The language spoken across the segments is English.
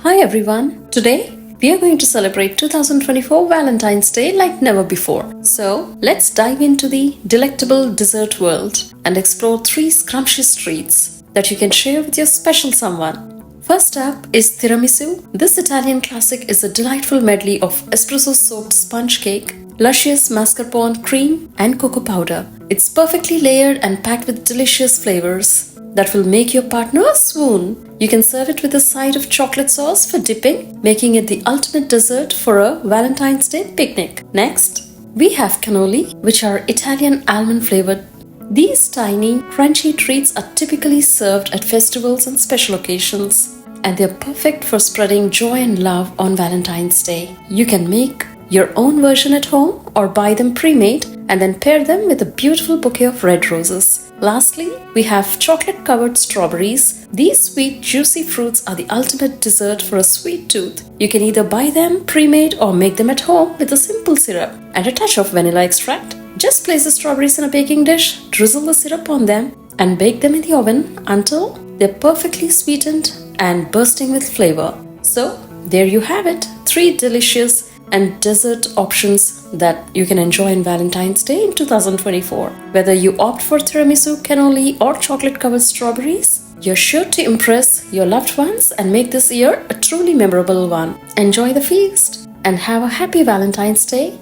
Hi everyone, today we are going to celebrate 2024 Valentine's Day like never before. So let's dive into the delectable dessert world and explore 3 scrumptious treats that you can share with your special someone. First up is tiramisu. This Italian classic is a delightful medley of espresso-soaked sponge cake, luscious mascarpone cream and cocoa powder. It's perfectly layered and packed with delicious flavors that will make your partner swoon. You can serve it with a side of chocolate sauce for dipping, making it the ultimate dessert for a Valentine's Day picnic. Next, we have cannoli, which are Italian almond flavored. These tiny, crunchy treats are typically served at festivals and special occasions, and they're perfect for spreading joy and love on Valentine's Day. You can make your own version at home or buy them pre-made and then pair them with a beautiful bouquet of red roses. Lastly, we have chocolate-covered strawberries. These sweet, juicy fruits are the ultimate dessert for a sweet tooth. You can either buy them pre-made or make them at home with a simple syrup and a touch of vanilla extract. Just place the strawberries in a baking dish, drizzle the syrup on them, and bake them in the oven until they're perfectly sweetened and bursting with flavor. So, there you have it, 3 delicious and dessert options that you can enjoy on Valentine's Day in 2024. Whether you opt for tiramisu, cannoli or chocolate-covered strawberries, you're sure to impress your loved ones and make this year a truly memorable one. Enjoy the feast and have a happy Valentine's Day.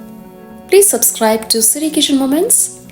Please subscribe to Siri Kitchen Moments